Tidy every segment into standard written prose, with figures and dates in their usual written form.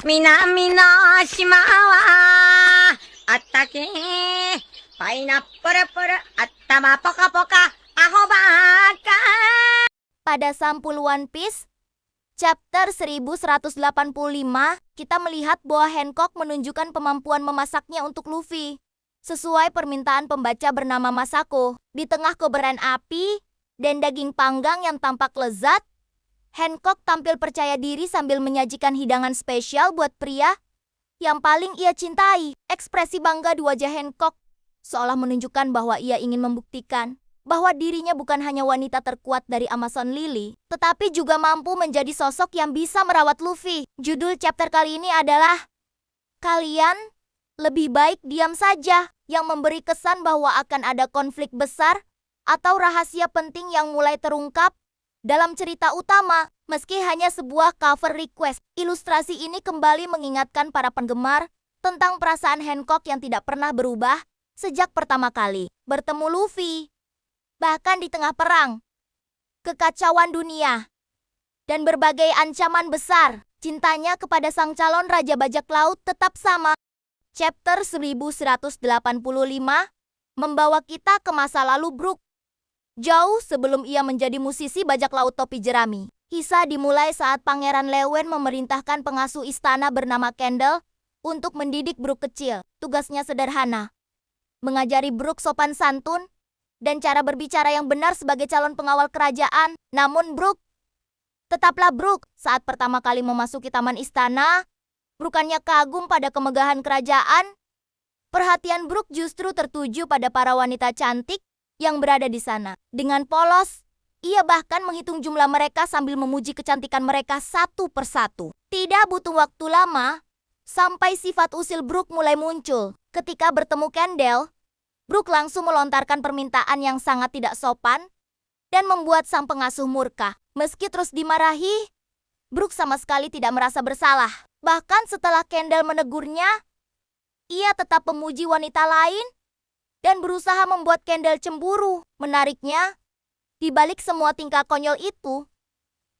南の島はあったけパイナップルプル頭ポカポカアホバカ Pada sampul One Piece, chapter 1185, kita melihat bahwa Hancock menunjukkan kemampuan memasaknya untuk Luffy. Sesuai permintaan pembaca bernama Masako, di tengah kobaran api dan daging panggang yang tampak lezat, Hancock tampil percaya diri sambil menyajikan hidangan spesial buat pria yang paling ia cintai. Ekspresi bangga di wajah Hancock seolah menunjukkan bahwa ia ingin membuktikan bahwa dirinya bukan hanya wanita terkuat dari Amazon Lily, tetapi juga mampu menjadi sosok yang bisa merawat Luffy. Judul chapter kali ini adalah Kalian Lebih Baik Diam Saja, yang memberi kesan bahwa akan ada konflik besar atau rahasia penting yang mulai terungkap dalam cerita utama. Meski hanya sebuah cover request, ilustrasi ini kembali mengingatkan para penggemar tentang perasaan Hancock yang tidak pernah berubah sejak pertama kali bertemu Luffy. Bahkan di tengah perang, kekacauan dunia, dan berbagai ancaman besar, cintanya kepada sang calon Raja Bajak Laut tetap sama. Chapter 1185 membawa kita ke masa lalu Brook. Jauh sebelum ia menjadi musisi bajak laut topi jerami. Kisah dimulai saat Pangeran Lewen memerintahkan pengasuh istana bernama Candle untuk mendidik Brook kecil. Tugasnya sederhana, mengajari Brook sopan santun dan cara berbicara yang benar sebagai calon pengawal kerajaan. Namun tetaplah Brook, saat pertama kali memasuki taman istana, bukannya kagum pada kemegahan kerajaan. Perhatian Brook justru tertuju pada para wanita cantik yang berada di sana. Dengan polos, ia bahkan menghitung jumlah mereka sambil memuji kecantikan mereka satu persatu. Tidak butuh waktu lama, sampai sifat usil Brook mulai muncul. Ketika bertemu Candle, Brook langsung melontarkan permintaan yang sangat tidak sopan dan membuat sang pengasuh murka. Meski terus dimarahi, Brook sama sekali tidak merasa bersalah. Bahkan setelah Candle menegurnya, ia tetap memuji wanita lain dan berusaha membuat Candle cemburu. Menariknya, di balik semua tingkah konyol itu,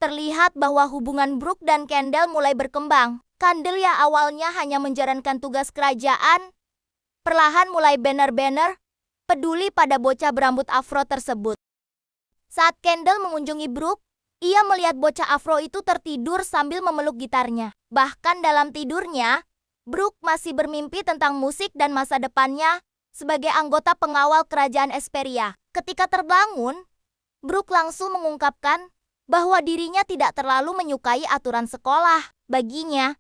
terlihat bahwa hubungan Brook dan Candle mulai berkembang. Candle yang awalnya hanya menjalankan tugas kerajaan, perlahan mulai benar-benar peduli pada bocah berambut afro tersebut. Saat Candle mengunjungi Brook, ia melihat bocah afro itu tertidur sambil memeluk gitarnya. Bahkan dalam tidurnya, Brook masih bermimpi tentang musik dan masa depannya sebagai anggota pengawal kerajaan Esperia. Ketika terbangun, Brook langsung mengungkapkan bahwa dirinya tidak terlalu menyukai aturan sekolah. Baginya,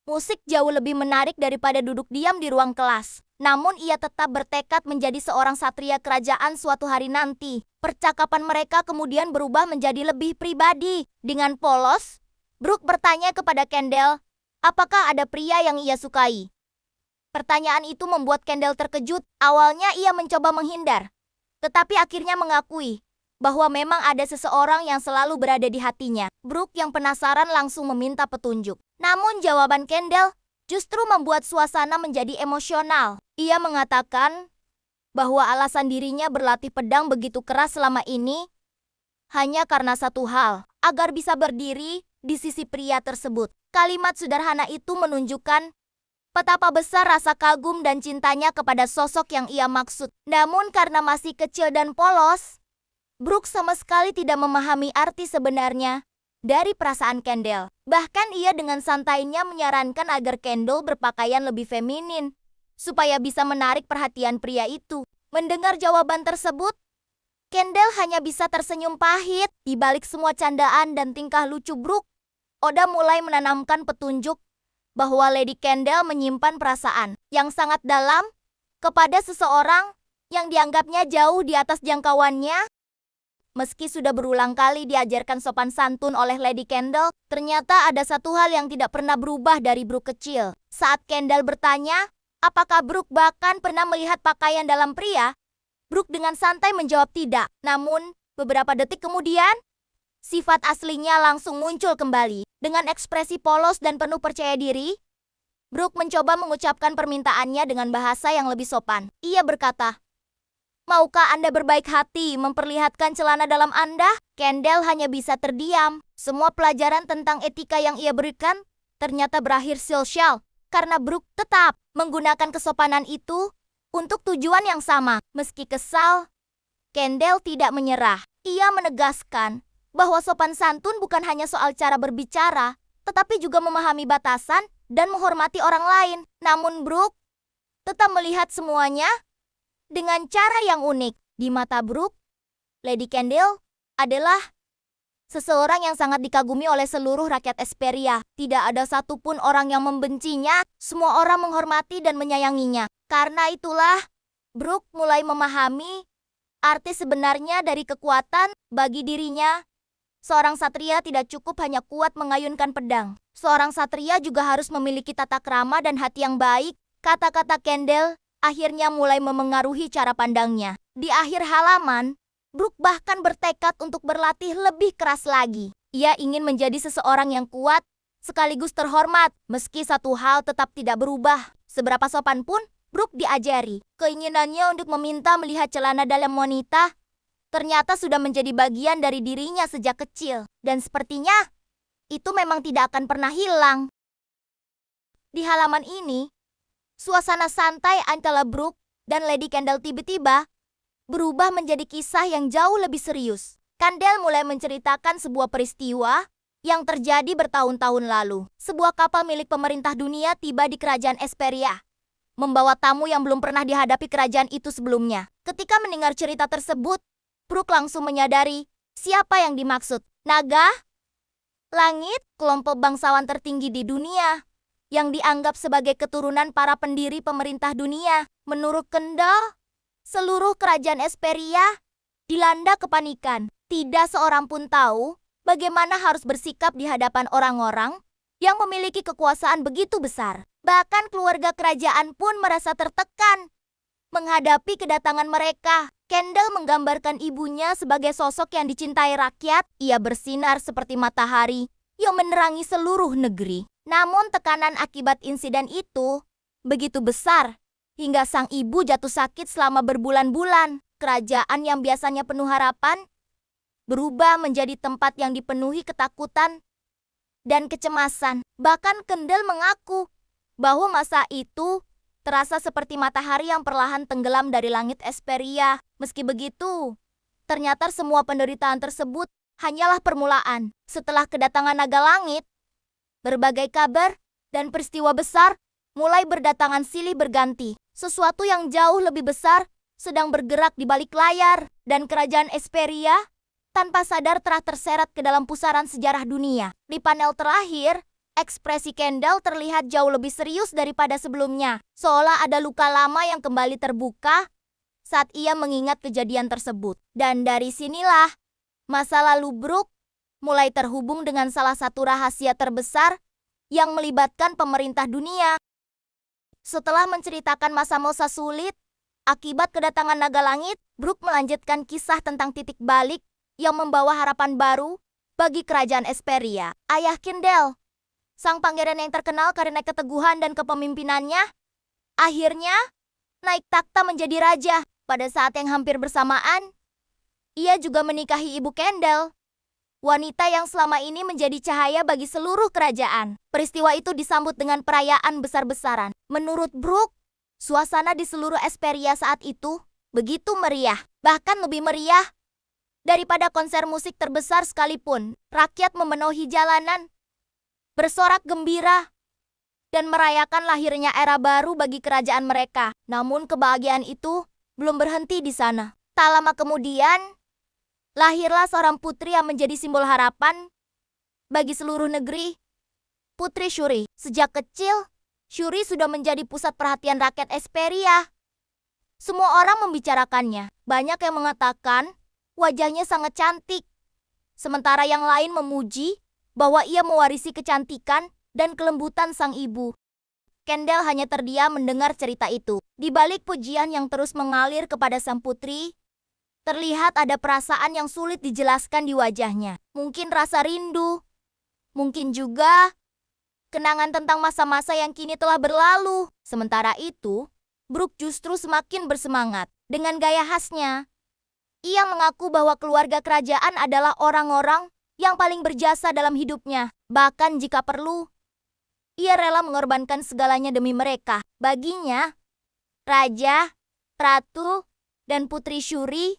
musik jauh lebih menarik daripada duduk diam di ruang kelas. Namun ia tetap bertekad menjadi seorang satria kerajaan suatu hari nanti. Percakapan mereka kemudian berubah menjadi lebih pribadi. Dengan polos, Brook bertanya kepada Candle, apakah ada pria yang ia sukai? Pertanyaan itu membuat Candle terkejut. Awalnya ia mencoba menghindar, tetapi akhirnya mengakui bahwa memang ada seseorang yang selalu berada di hatinya. Brook yang penasaran langsung meminta petunjuk. Namun jawaban Candle justru membuat suasana menjadi emosional. Ia mengatakan bahwa alasan dirinya berlatih pedang begitu keras selama ini hanya karena satu hal, agar bisa berdiri di sisi pria tersebut. Kalimat sederhana itu menunjukkan betapa besar rasa kagum dan cintanya kepada sosok yang ia maksud. Namun karena masih kecil dan polos, Brook sama sekali tidak memahami arti sebenarnya dari perasaan Candle. Bahkan ia dengan santainya menyarankan agar Candle berpakaian lebih feminin, supaya bisa menarik perhatian pria itu. Mendengar jawaban tersebut, Candle hanya bisa tersenyum pahit. Di balik semua candaan dan tingkah lucu Brook, Oda mulai menanamkan petunjuk bahwa Lady Candle menyimpan perasaan yang sangat dalam kepada seseorang yang dianggapnya jauh di atas jangkauannya. Meski sudah berulang kali diajarkan sopan santun oleh Lady Candle, ternyata ada satu hal yang tidak pernah berubah dari Brook kecil. Saat Candle bertanya, apakah Brook bahkan pernah melihat pakaian dalam pria? Brook dengan santai menjawab tidak. Namun, beberapa detik kemudian, sifat aslinya langsung muncul kembali. Dengan ekspresi polos dan penuh percaya diri, Brook mencoba mengucapkan permintaannya dengan bahasa yang lebih sopan. Ia berkata, maukah Anda berbaik hati memperlihatkan celana dalam Anda? Candle hanya bisa terdiam. Semua pelajaran tentang etika yang ia berikan ternyata berakhir sil-sial karena Brooke tetap menggunakan kesopanan itu untuk tujuan yang sama. Meski kesal, Kendall tidak menyerah. Ia menegaskan bahwa sopan santun bukan hanya soal cara berbicara, tetapi juga memahami batasan dan menghormati orang lain. Namun Brooke tetap melihat semuanya dengan cara yang unik. Di mata Brooke, Lady Kendall adalah seseorang yang sangat dikagumi oleh seluruh rakyat Esperia. Tidak ada satupun orang yang membencinya, semua orang menghormati dan menyayanginya. Karena itulah, Brooke mulai memahami arti sebenarnya dari kekuatan. Bagi dirinya, seorang satria tidak cukup hanya kuat mengayunkan pedang. Seorang satria juga harus memiliki tata krama dan hati yang baik. Kata-kata Kendall akhirnya mulai memengaruhi cara pandangnya. Di akhir halaman, Brooke bahkan bertekad untuk berlatih lebih keras lagi. Ia ingin menjadi seseorang yang kuat, sekaligus terhormat. Meski satu hal tetap tidak berubah, seberapa sopan pun Brooke diajari. Keinginannya untuk meminta melihat celana dalam wanita ternyata sudah menjadi bagian dari dirinya sejak kecil. Dan sepertinya itu memang tidak akan pernah hilang. Di halaman ini, suasana santai antara Brooke dan Lady Kendall tiba-tiba berubah menjadi kisah yang jauh lebih serius. Kendall mulai menceritakan sebuah peristiwa yang terjadi bertahun-tahun lalu. Sebuah kapal milik pemerintah dunia tiba di kerajaan Esperia, membawa tamu yang belum pernah dihadapi kerajaan itu sebelumnya. Ketika mendengar cerita tersebut, Brooke langsung menyadari siapa yang dimaksud. Naga Langit, kelompok bangsawan tertinggi di dunia, yang dianggap sebagai keturunan para pendiri pemerintah dunia. Menurut Kendall, seluruh kerajaan Esperia dilanda kepanikan. Tidak seorang pun tahu bagaimana harus bersikap di hadapan orang-orang yang memiliki kekuasaan begitu besar. Bahkan keluarga kerajaan pun merasa tertekan menghadapi kedatangan mereka. Kendall menggambarkan ibunya sebagai sosok yang dicintai rakyat. Ia bersinar seperti matahari yang menerangi seluruh negeri. Namun tekanan akibat insiden itu begitu besar hingga sang ibu jatuh sakit selama berbulan-bulan. Kerajaan yang biasanya penuh harapan berubah menjadi tempat yang dipenuhi ketakutan dan kecemasan. Bahkan Kendall mengaku bahwa masa itu terasa seperti matahari yang perlahan tenggelam dari langit Esperia. Meski begitu, ternyata semua penderitaan tersebut hanyalah permulaan. Setelah kedatangan naga langit, berbagai kabar dan peristiwa besar mulai berdatangan silih berganti. Sesuatu yang jauh lebih besar sedang bergerak di balik layar, dan kerajaan Esperia tanpa sadar telah terseret ke dalam pusaran sejarah dunia. Di panel terakhir, ekspresi Kendall terlihat jauh lebih serius daripada sebelumnya, seolah ada luka lama yang kembali terbuka saat ia mengingat kejadian tersebut. Dan dari sinilah, masa lalu Brooke mulai terhubung dengan salah satu rahasia terbesar yang melibatkan pemerintah dunia. Setelah menceritakan masa-masa sulit akibat kedatangan naga langit, Brooke melanjutkan kisah tentang titik balik yang membawa harapan baru bagi kerajaan Esperia. Ayah Kendall, sang pangeran yang terkenal karena keteguhan dan kepemimpinannya, akhirnya naik takhta menjadi raja. Pada saat yang hampir bersamaan, ia juga menikahi ibu Kendall, wanita yang selama ini menjadi cahaya bagi seluruh kerajaan. Peristiwa itu disambut dengan perayaan besar-besaran. Menurut Brooke, suasana di seluruh Esperia saat itu begitu meriah, bahkan lebih meriah daripada konser musik terbesar sekalipun. Rakyat memenuhi jalanan, bersorak gembira, dan merayakan lahirnya era baru bagi kerajaan mereka. Namun kebahagiaan itu belum berhenti di sana. Tak lama kemudian, lahirlah seorang putri yang menjadi simbol harapan bagi seluruh negeri, Putri Shuri. Sejak kecil, Shuri sudah menjadi pusat perhatian rakyat Esperia. Semua orang membicarakannya. Banyak yang mengatakan wajahnya sangat cantik, sementara yang lain memuji bahwa ia mewarisi kecantikan dan kelembutan sang ibu. Kendall hanya terdiam mendengar cerita itu. Di balik pujian yang terus mengalir kepada sang putri, terlihat ada perasaan yang sulit dijelaskan di wajahnya. Mungkin rasa rindu, mungkin juga kenangan tentang masa-masa yang kini telah berlalu. Sementara itu, Brooke justru semakin bersemangat. Dengan gaya khasnya, ia mengaku bahwa keluarga kerajaan adalah orang-orang yang paling berjasa dalam hidupnya. Bahkan jika perlu, Ia rela mengorbankan segalanya demi mereka. Baginya, raja, ratu, dan putri Shuri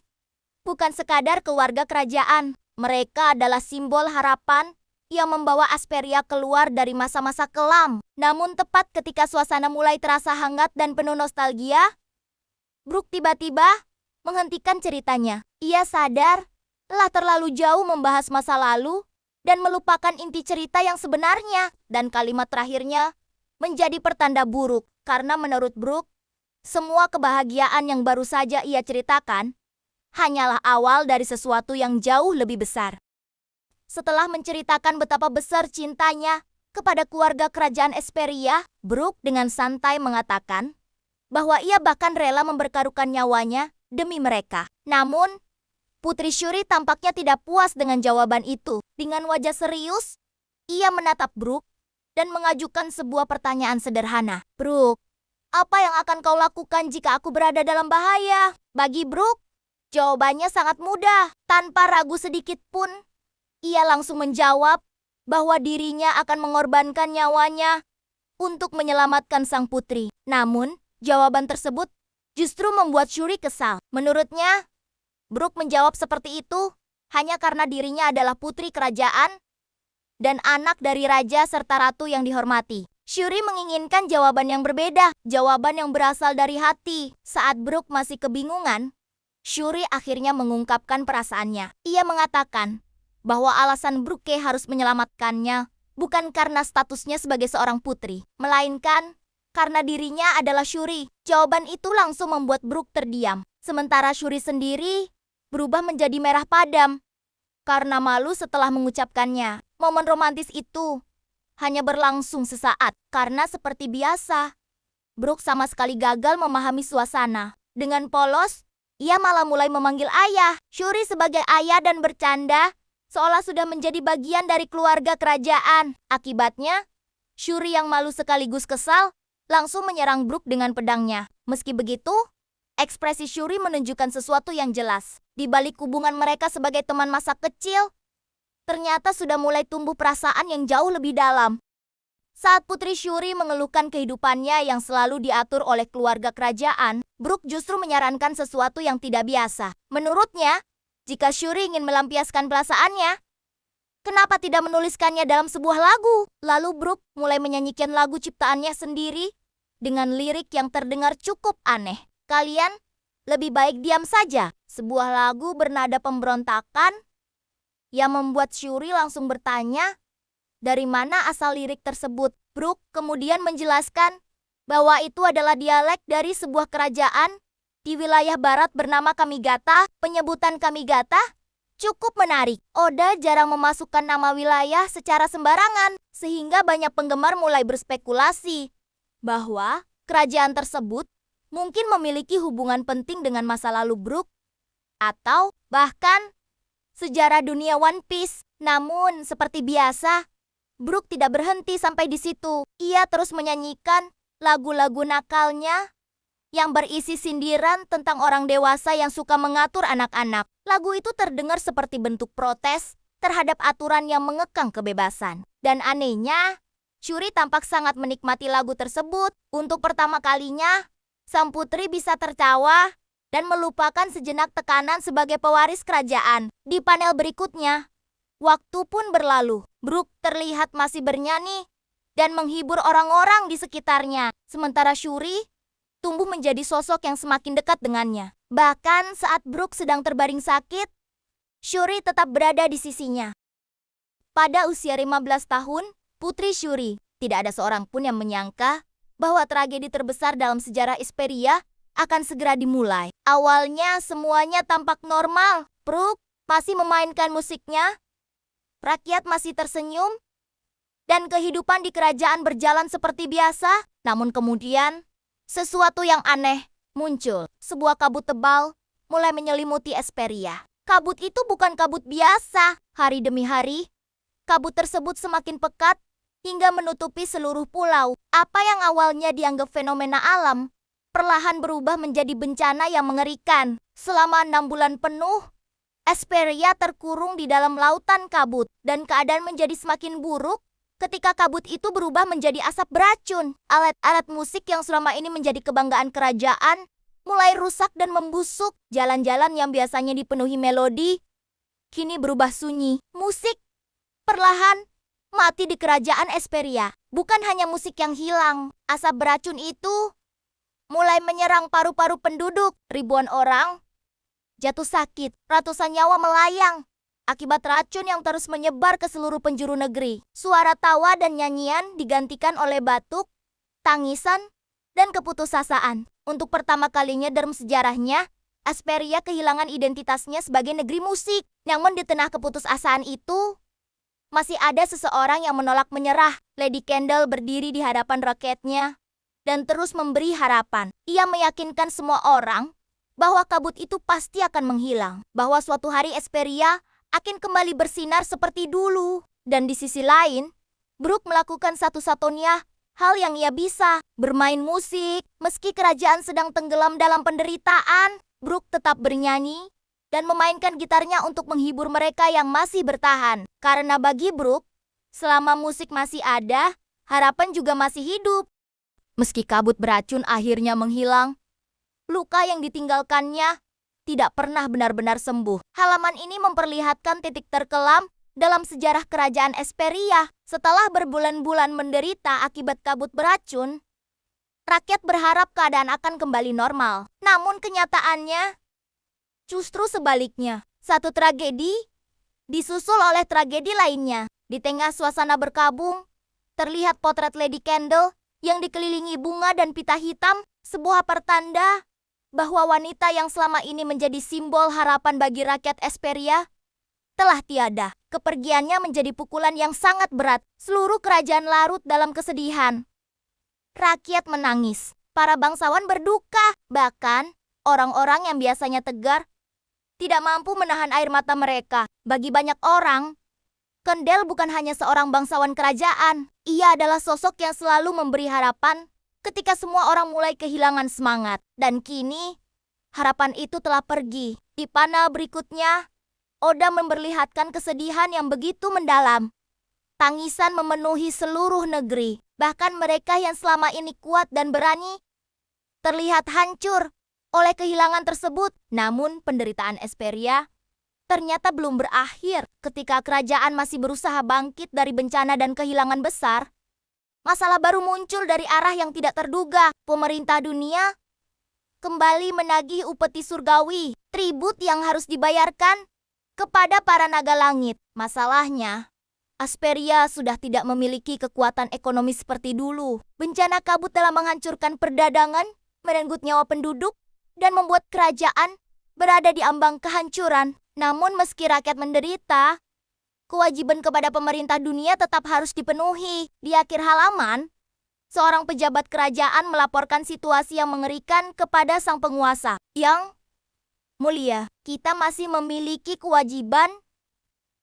bukan sekadar keluarga kerajaan. Mereka adalah simbol harapan yang membawa Asperia keluar dari masa-masa kelam. Namun tepat ketika suasana mulai terasa hangat dan penuh nostalgia, Brook tiba-tiba menghentikan ceritanya. Ia sadar telah terlalu jauh membahas masa lalu dan melupakan inti cerita yang sebenarnya. Dan kalimat terakhirnya menjadi pertanda buruk. Karena menurut Brook, semua kebahagiaan yang baru saja ia ceritakan hanyalah awal dari sesuatu yang jauh lebih besar. Setelah menceritakan betapa besar cintanya kepada keluarga kerajaan Esperia, Brook dengan santai mengatakan bahwa ia bahkan rela mempertaruhkan nyawanya demi mereka. Namun, Putri Shuri tampaknya tidak puas dengan jawaban itu. Dengan wajah serius, ia menatap Brook dan mengajukan sebuah pertanyaan sederhana. Brook, apa yang akan kau lakukan jika aku berada dalam bahaya? Bagi Brook, jawabannya sangat mudah. Tanpa ragu sedikit pun, ia langsung menjawab bahwa dirinya akan mengorbankan nyawanya untuk menyelamatkan sang putri. Namun, jawaban tersebut justru membuat Shuri kesal. Menurutnya, Brook menjawab seperti itu hanya karena dirinya adalah putri kerajaan dan anak dari raja serta ratu yang dihormati. Shuri menginginkan jawaban yang berbeda, jawaban yang berasal dari hati. Saat Brook masih kebingungan, Shuri akhirnya mengungkapkan perasaannya. Ia mengatakan bahwa alasan Brooke harus menyelamatkannya bukan karena statusnya sebagai seorang putri, melainkan karena dirinya adalah Shuri. Jawaban itu langsung membuat Brook terdiam. Sementara Shuri sendiri berubah menjadi merah padam karena malu setelah mengucapkannya. Momen romantis itu hanya berlangsung sesaat karena seperti biasa, Brook sama sekali gagal memahami suasana. Dengan polos, ia malah mulai memanggil ayah Shuri sebagai ayah dan bercanda seolah sudah menjadi bagian dari keluarga kerajaan. Akibatnya, Shuri yang malu sekaligus kesal langsung menyerang Brook dengan pedangnya. Meski begitu, ekspresi Shuri menunjukkan sesuatu yang jelas. Di balik hubungan mereka sebagai teman masa kecil, ternyata sudah mulai tumbuh perasaan yang jauh lebih dalam. Saat Putri Shuri mengeluhkan kehidupannya yang selalu diatur oleh keluarga kerajaan, Brook justru menyarankan sesuatu yang tidak biasa. Menurutnya, jika Shuri ingin melampiaskan perasaannya, kenapa tidak menuliskannya dalam sebuah lagu? Lalu Brook mulai menyanyikan lagu ciptaannya sendiri dengan lirik yang terdengar cukup aneh. Kalian lebih baik diam saja. Sebuah lagu bernada pemberontakan yang membuat Shuri langsung bertanya, dari mana asal lirik tersebut? Brook kemudian menjelaskan bahwa itu adalah dialek dari sebuah kerajaan di wilayah barat bernama Kamigata. Penyebutan Kamigata cukup menarik. Oda jarang memasukkan nama wilayah secara sembarangan, sehingga banyak penggemar mulai berspekulasi bahwa kerajaan tersebut mungkin memiliki hubungan penting dengan masa lalu Brook atau bahkan sejarah dunia One Piece. Namun, seperti biasa, Brook tidak berhenti sampai di situ. Ia terus menyanyikan lagu-lagu nakalnya yang berisi sindiran tentang orang dewasa yang suka mengatur anak-anak. Lagu itu terdengar seperti bentuk protes terhadap aturan yang mengekang kebebasan. Dan anehnya, Shuri tampak sangat menikmati lagu tersebut. Untuk pertama kalinya, sang putri bisa tertawa dan melupakan sejenak tekanan sebagai pewaris kerajaan. Di panel berikutnya, waktu pun berlalu. Brook terlihat masih bernyanyi dan menghibur orang-orang di sekitarnya. Sementara Shuri tumbuh menjadi sosok yang semakin dekat dengannya. Bahkan saat Brook sedang terbaring sakit, Shuri tetap berada di sisinya. Pada usia 15 tahun, Putri Shuri, tidak ada seorang pun yang menyangka bahwa tragedi terbesar dalam sejarah Esperia akan segera dimulai. Awalnya semuanya tampak normal. Brook masih memainkan musiknya, rakyat masih tersenyum, dan kehidupan di kerajaan berjalan seperti biasa. Namun kemudian, sesuatu yang aneh muncul. Sebuah kabut tebal mulai menyelimuti Esperia. Kabut itu bukan kabut biasa. Hari demi hari, kabut tersebut semakin pekat hingga menutupi seluruh pulau. Apa yang awalnya dianggap fenomena alam, perlahan berubah menjadi bencana yang mengerikan. Selama 6 bulan penuh, Esperia terkurung di dalam lautan kabut dan keadaan menjadi semakin buruk ketika kabut itu berubah menjadi asap beracun. Alat-alat musik yang selama ini menjadi kebanggaan kerajaan mulai rusak dan membusuk. Jalan-jalan yang biasanya dipenuhi melodi kini berubah sunyi. Musik perlahan mati di kerajaan Esperia. Bukan hanya musik yang hilang, asap beracun itu mulai menyerang paru-paru penduduk. Ribuan orang jatuh sakit, ratusan nyawa melayang akibat racun yang terus menyebar ke seluruh penjuru negeri. Suara tawa dan nyanyian digantikan oleh batuk, tangisan, dan keputusasaan. Untuk pertama kalinya dalam sejarahnya, Esperia kehilangan identitasnya sebagai negeri musik. Namun di tengah keputusasaan itu, masih ada seseorang yang menolak menyerah. Lady Candle berdiri di hadapan rakyatnya dan terus memberi harapan. Ia meyakinkan semua orang bahwa kabut itu pasti akan menghilang, bahwa suatu hari Esperia akan kembali bersinar seperti dulu. Dan di sisi lain, Brooke melakukan satu-satunya hal yang ia bisa, bermain musik. Meski kerajaan sedang tenggelam dalam penderitaan, Brooke tetap bernyanyi dan memainkan gitarnya untuk menghibur mereka yang masih bertahan. Karena bagi Brooke, selama musik masih ada, harapan juga masih hidup. Meski kabut beracun akhirnya menghilang, luka yang ditinggalkannya tidak pernah benar-benar sembuh. Halaman ini memperlihatkan titik terkelam dalam sejarah kerajaan Esperia. Setelah berbulan-bulan menderita akibat kabut beracun, rakyat berharap keadaan akan kembali normal. Namun kenyataannya justru sebaliknya. Satu tragedi disusul oleh tragedi lainnya. Di tengah suasana berkabung, terlihat potret Lady Candle yang dikelilingi bunga dan pita hitam, sebuah pertanda bahwa wanita yang selama ini menjadi simbol harapan bagi rakyat Esperia telah tiada. Kepergiannya menjadi pukulan yang sangat berat. Seluruh kerajaan larut dalam kesedihan. Rakyat menangis, para bangsawan berduka, bahkan orang-orang yang biasanya tegar tidak mampu menahan air mata mereka. Bagi banyak orang, Kendel bukan hanya seorang bangsawan kerajaan. Ia adalah sosok yang selalu memberi harapan ketika semua orang mulai kehilangan semangat. Dan kini, harapan itu telah pergi. Di panel berikutnya, Oda memperlihatkan kesedihan yang begitu mendalam. Tangisan memenuhi seluruh negeri. Bahkan mereka yang selama ini kuat dan berani terlihat hancur oleh kehilangan tersebut. Namun penderitaan Esperia ternyata belum berakhir. Ketika kerajaan masih berusaha bangkit dari bencana dan kehilangan besar, masalah baru muncul dari arah yang tidak terduga. Pemerintah dunia kembali menagih upeti surgawi, tribut yang harus dibayarkan kepada para naga langit. Masalahnya, Asperia sudah tidak memiliki kekuatan ekonomi seperti dulu. Bencana kabut telah menghancurkan perdagangan, merenggut nyawa penduduk, dan membuat kerajaan berada di ambang kehancuran. Namun meski rakyat menderita, kewajiban kepada pemerintah dunia tetap harus dipenuhi. Di akhir halaman, seorang pejabat kerajaan melaporkan situasi yang mengerikan kepada sang penguasa. Yang mulia, kita masih memiliki kewajiban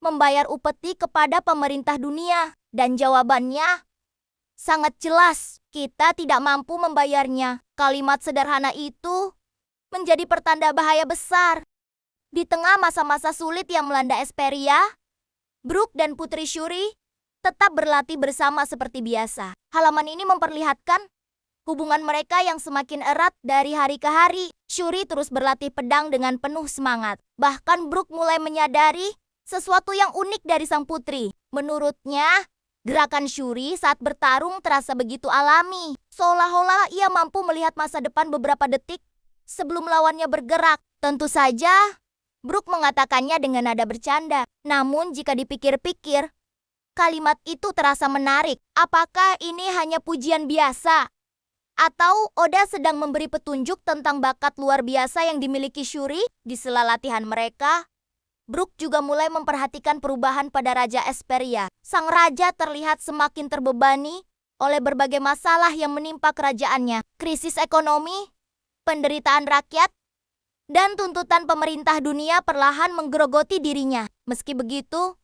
membayar upeti kepada pemerintah dunia. Dan jawabannya sangat jelas, kita tidak mampu membayarnya. Kalimat sederhana itu menjadi pertanda bahaya besar. Di tengah masa-masa sulit yang melanda Esperia, Brooke dan Putri Shuri tetap berlatih bersama seperti biasa. Halaman ini memperlihatkan hubungan mereka yang semakin erat dari hari ke hari. Shuri terus berlatih pedang dengan penuh semangat. Bahkan Brooke mulai menyadari sesuatu yang unik dari sang putri. Menurutnya, gerakan Shuri saat bertarung terasa begitu alami. Seolah-olah ia mampu melihat masa depan beberapa detik sebelum lawannya bergerak. Tentu saja, Brooke mengatakannya dengan nada bercanda. Namun jika dipikir-pikir, kalimat itu terasa menarik. Apakah ini hanya pujian biasa? Atau Oda sedang memberi petunjuk tentang bakat luar biasa yang dimiliki Shuri? Di sela latihan mereka, Brooke juga mulai memperhatikan perubahan pada Raja Esperia. Sang raja terlihat semakin terbebani oleh berbagai masalah yang menimpa kerajaannya. Krisis ekonomi, penderitaan rakyat, dan tuntutan pemerintah dunia perlahan menggerogoti dirinya. Meski begitu,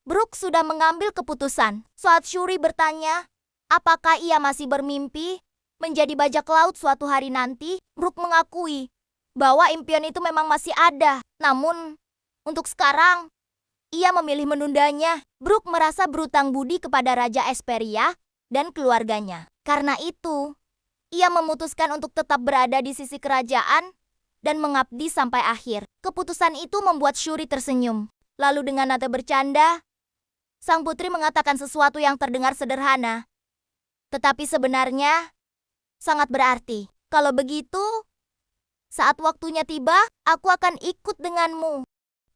Brooke sudah mengambil keputusan. Saat Shuri bertanya, apakah ia masih bermimpi menjadi bajak laut suatu hari nanti, Brooke mengakui bahwa impian itu memang masih ada. Namun, untuk sekarang, ia memilih menundanya. Brook merasa berutang budi kepada Raja Esperia dan keluarganya. Karena itu, ia memutuskan untuk tetap berada di sisi kerajaan dan mengabdi sampai akhir. Keputusan itu membuat Shuri tersenyum. Lalu dengan nada bercanda, sang putri mengatakan sesuatu yang terdengar sederhana, tetapi sebenarnya sangat berarti. Kalau begitu, saat waktunya tiba, aku akan ikut denganmu.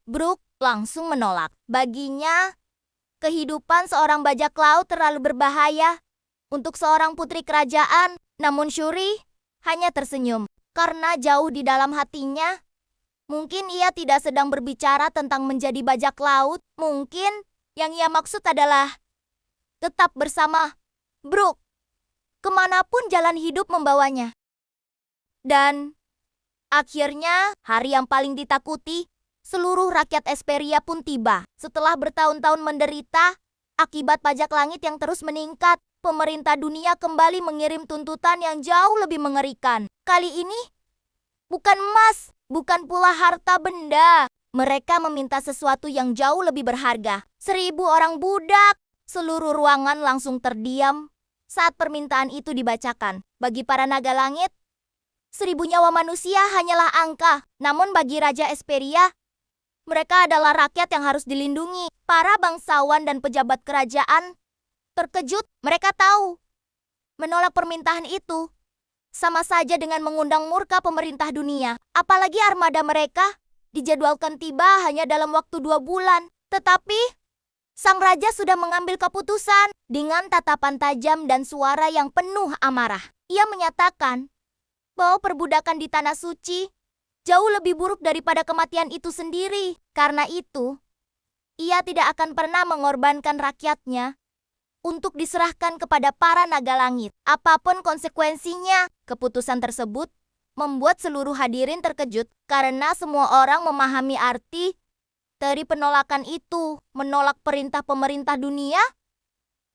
Brook langsung menolak. Baginya, kehidupan seorang bajak laut terlalu berbahaya untuk seorang putri kerajaan. Namun Shuri hanya tersenyum. Karena jauh di dalam hatinya, mungkin ia tidak sedang berbicara tentang menjadi bajak laut. Mungkin yang ia maksud adalah tetap bersama Brook, kemanapun jalan hidup membawanya. Dan akhirnya, hari yang paling ditakuti, seluruh rakyat Esperia pun tiba. Setelah bertahun-tahun menderita akibat pajak langit yang terus meningkat, pemerintah dunia kembali mengirim tuntutan yang jauh lebih mengerikan. Kali ini, bukan emas, bukan pula harta benda. Mereka meminta sesuatu yang jauh lebih berharga. 1.000 orang budak. Seluruh ruangan langsung terdiam saat permintaan itu dibacakan. Bagi para naga langit, 1.000 nyawa manusia hanyalah angka. Namun bagi Raja Esperia, mereka adalah rakyat yang harus dilindungi. Para bangsawan dan pejabat kerajaan terkejut. Mereka tahu menolak permintaan itu sama saja dengan mengundang murka pemerintah dunia. Apalagi armada mereka dijadwalkan tiba hanya dalam waktu 2 bulan. Tetapi sang raja sudah mengambil keputusan. Dengan tatapan tajam dan suara yang penuh amarah, ia menyatakan bahwa perbudakan di tanah suci jauh lebih buruk daripada kematian itu sendiri. Karena itu, ia tidak akan pernah mengorbankan rakyatnya untuk diserahkan kepada para naga langit. Apapun konsekuensinya, keputusan tersebut membuat seluruh hadirin terkejut karena semua orang memahami arti dari penolakan itu. Menolak perintah pemerintah dunia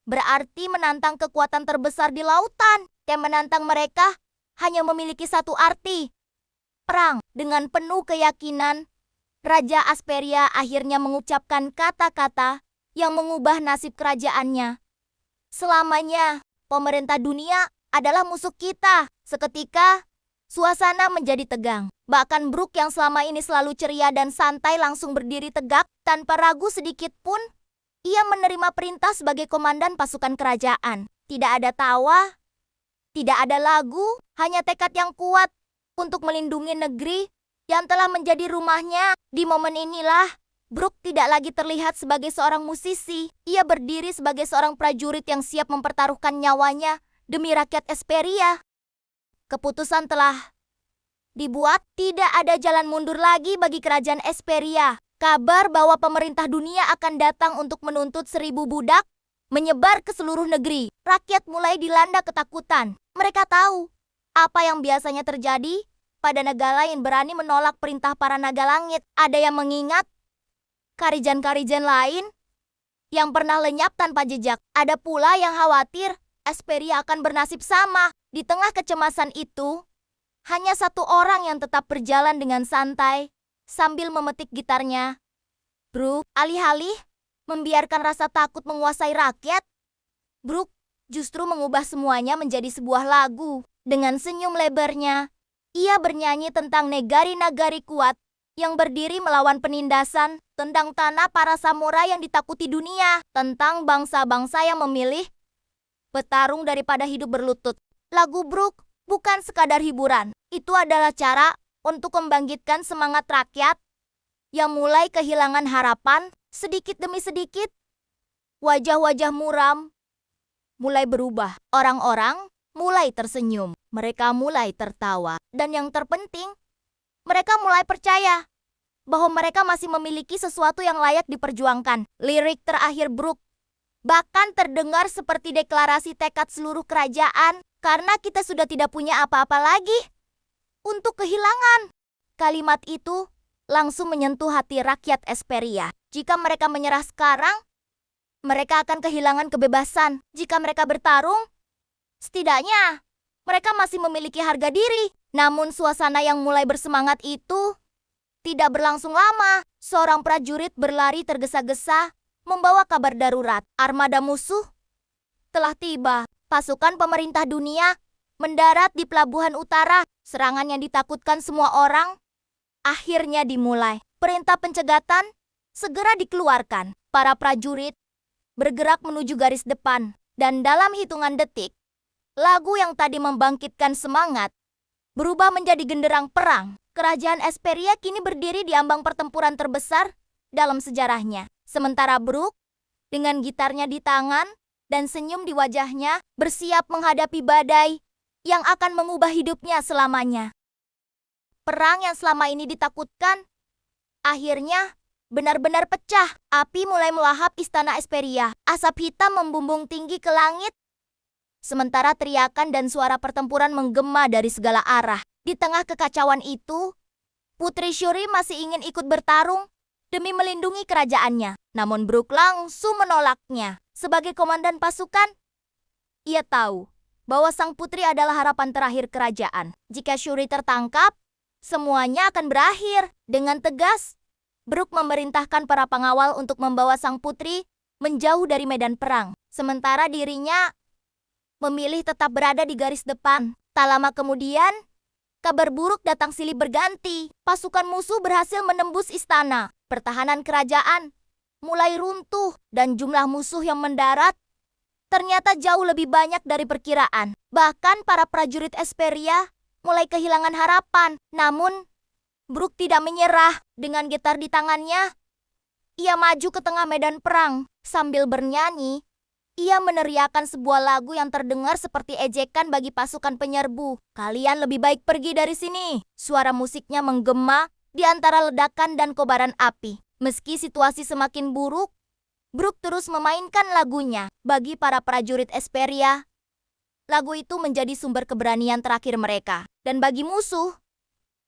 berarti menantang kekuatan terbesar di lautan. Yang menantang mereka hanya memiliki satu arti, perang. Dengan penuh keyakinan, Raja Asperia akhirnya mengucapkan kata-kata yang mengubah nasib kerajaannya. Selamanya, pemerintah dunia adalah musuh kita. Seketika, suasana menjadi tegang. Bahkan Brook yang selama ini selalu ceria dan santai langsung berdiri tegak. Tanpa ragu sedikit pun, ia menerima perintah sebagai komandan pasukan kerajaan. Tidak ada tawa, tidak ada lagu, hanya tekad yang kuat untuk melindungi negeri yang telah menjadi rumahnya. Di momen inilah, Brook tidak lagi terlihat sebagai seorang musisi. Ia berdiri sebagai seorang prajurit yang siap mempertaruhkan nyawanya demi rakyat Esperia. Keputusan telah dibuat, tidak ada jalan mundur lagi bagi kerajaan Esperia. Kabar bahwa pemerintah dunia akan datang untuk menuntut 1.000 budak menyebar ke seluruh negeri. Rakyat mulai dilanda ketakutan. Mereka tahu apa yang biasanya terjadi pada negara lain berani menolak perintah para naga langit. Ada yang mengingat karijan-karijan lain yang pernah lenyap tanpa jejak. Ada pula yang khawatir Esperia akan bernasib sama. Di tengah kecemasan itu, hanya satu orang yang tetap berjalan dengan santai sambil memetik gitarnya. Brook, alih-alih membiarkan rasa takut menguasai rakyat, Brook justru mengubah semuanya menjadi sebuah lagu. Dengan senyum lebarnya, ia bernyanyi tentang negari-nagari kuat yang berdiri melawan penindasan, tentang tanah para samurai yang ditakuti dunia, tentang bangsa-bangsa yang memilih bertarung daripada hidup berlutut. Lagu Brook bukan sekadar hiburan, itu adalah cara untuk membangkitkan semangat rakyat yang mulai kehilangan harapan. Sedikit demi sedikit, wajah-wajah muram mulai berubah. Orang-orang mulai tersenyum, mereka mulai tertawa. Dan yang terpenting, mereka mulai percaya bahwa mereka masih memiliki sesuatu yang layak diperjuangkan. Lirik terakhir Brook bahkan terdengar seperti deklarasi tekad seluruh kerajaan. Karena kita sudah tidak punya apa-apa lagi untuk kehilangan. Kalimat itu langsung menyentuh hati rakyat Esperia. Jika mereka menyerah sekarang, mereka akan kehilangan kebebasan. Jika mereka bertarung, setidaknya mereka masih memiliki harga diri. Namun suasana yang mulai bersemangat itu tidak berlangsung lama. Seorang prajurit berlari tergesa-gesa membawa kabar darurat. Armada musuh telah tiba. Pasukan pemerintah dunia mendarat di pelabuhan utara. Serangan yang ditakutkan semua orang akhirnya dimulai. Perintah pencegatan segera dikeluarkan. Para prajurit bergerak menuju garis depan. Dan dalam hitungan detik, lagu yang tadi membangkitkan semangat berubah menjadi genderang perang. Kerajaan Esperia kini berdiri di ambang pertempuran terbesar dalam sejarahnya. Sementara Brook, dengan gitarnya di tangan dan senyum di wajahnya, bersiap menghadapi badai yang akan mengubah hidupnya selamanya. Perang yang selama ini ditakutkan, akhirnya benar-benar pecah. Api mulai melahap istana Esperia. Asap hitam membumbung tinggi ke langit, sementara teriakan dan suara pertempuran menggema dari segala arah. Di tengah kekacauan itu, Putri Shuri masih ingin ikut bertarung demi melindungi kerajaannya. Namun Brook langsung menolaknya. Sebagai komandan pasukan, ia tahu bahwa sang putri adalah harapan terakhir kerajaan. Jika Shuri tertangkap, semuanya akan berakhir. Dengan tegas, Brook memerintahkan para pengawal untuk membawa sang putri menjauh dari medan perang. Sementara dirinya memilih tetap berada di garis depan. Tak lama kemudian, kabar buruk datang silih berganti. Pasukan musuh berhasil menembus istana. Pertahanan kerajaan mulai runtuh dan jumlah musuh yang mendarat ternyata jauh lebih banyak dari perkiraan. Bahkan para prajurit Esperia mulai kehilangan harapan. Namun, Brook tidak menyerah. Dengan gitar di tangannya, ia maju ke tengah medan perang. Sambil bernyanyi, ia meneriakkan sebuah lagu yang terdengar seperti ejekan bagi pasukan penyerbu. "Kalian lebih baik pergi dari sini." Suara musiknya menggema di antara ledakan dan kobaran api. Meski situasi semakin buruk, Brook terus memainkan lagunya. Bagi para prajurit Esperia, lagu itu menjadi sumber keberanian terakhir mereka. Dan bagi musuh,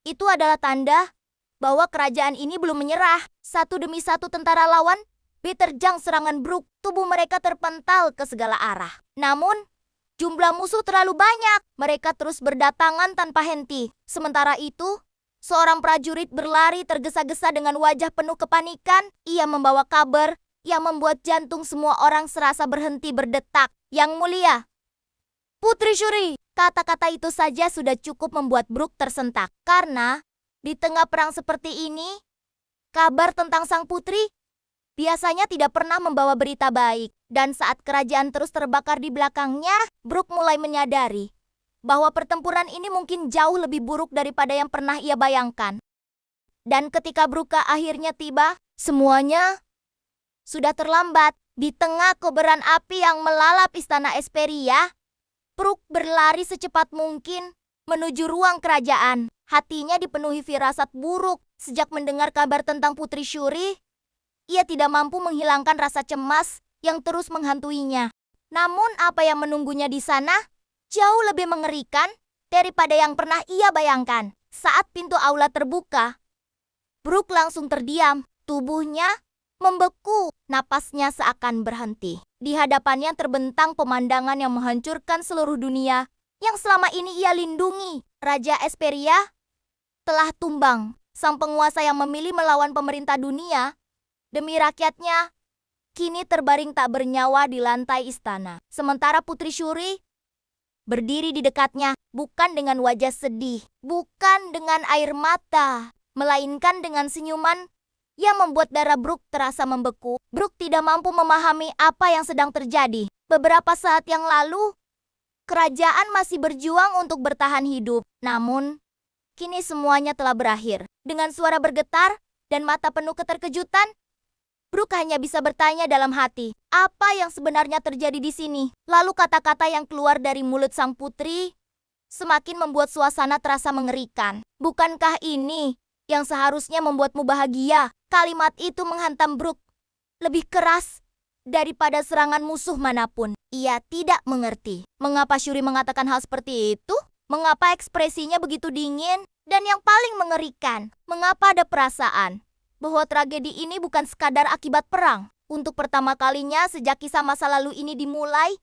itu adalah tanda bahwa kerajaan ini belum menyerah. Satu demi satu tentara lawan diterjang serangan Brook. Tubuh mereka terpental ke segala arah. Namun, jumlah musuh terlalu banyak. Mereka terus berdatangan tanpa henti. Sementara itu, seorang prajurit berlari tergesa-gesa dengan wajah penuh kepanikan. Ia membawa kabar yang membuat jantung semua orang serasa berhenti berdetak. "Yang mulia, Putri Shuri." Kata-kata itu saja sudah cukup membuat Brook tersentak. Karena di tengah perang seperti ini, kabar tentang sang putri biasanya tidak pernah membawa berita baik. Dan saat kerajaan terus terbakar di belakangnya, Brook mulai menyadari bahwa pertempuran ini mungkin jauh lebih buruk daripada yang pernah ia bayangkan. Dan ketika Brook akhirnya tiba, semuanya sudah terlambat. Di tengah kobaran api yang melalap istana Esperia, Brook berlari secepat mungkin menuju ruang kerajaan. Hatinya dipenuhi firasat buruk. Sejak mendengar kabar tentang Putri Shuri, ia tidak mampu menghilangkan rasa cemas yang terus menghantuinya. Namun apa yang menunggunya di sana jauh lebih mengerikan daripada yang pernah ia bayangkan. Saat pintu aula terbuka, Brook langsung terdiam. Tubuhnya membeku, napasnya seakan berhenti. Di hadapannya terbentang pemandangan yang menghancurkan seluruh dunia yang selama ini ia lindungi. Raja Esperia telah tumbang. Sang penguasa yang memilih melawan pemerintah dunia demi rakyatnya kini terbaring tak bernyawa di lantai istana. Sementara Putri Shuri berdiri di dekatnya, bukan dengan wajah sedih, bukan dengan air mata, melainkan dengan senyuman yang membuat darah Brook terasa membeku. Brook tidak mampu memahami apa yang sedang terjadi. Beberapa saat yang lalu, kerajaan masih berjuang untuk bertahan hidup. Namun, kini semuanya telah berakhir. Dengan suara bergetar dan mata penuh keterkejutan, Brook hanya bisa bertanya dalam hati, apa yang sebenarnya terjadi di sini? Lalu kata-kata yang keluar dari mulut sang putri semakin membuat suasana terasa mengerikan. "Bukankah ini yang seharusnya membuatmu bahagia?" Kalimat itu menghantam Brook lebih keras daripada serangan musuh manapun. Ia tidak mengerti mengapa Shuri mengatakan hal seperti itu. Mengapa ekspresinya begitu dingin? Dan yang paling mengerikan, mengapa ada perasaan bahwa tragedi ini bukan sekadar akibat perang. Untuk pertama kalinya sejak kisah masa lalu ini dimulai,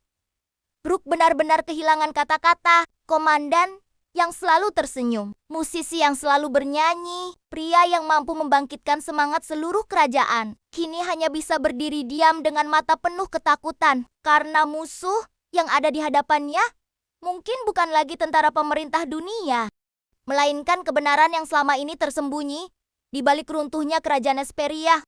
Brook benar-benar kehilangan kata-kata. "Komandan, yang selalu tersenyum, musisi yang selalu bernyanyi, pria yang mampu membangkitkan semangat seluruh kerajaan. Kini hanya bisa berdiri diam dengan mata penuh ketakutan karena musuh yang ada di hadapannya mungkin bukan lagi tentara pemerintah dunia, melainkan kebenaran yang selama ini tersembunyi di balik runtuhnya kerajaan Esperia.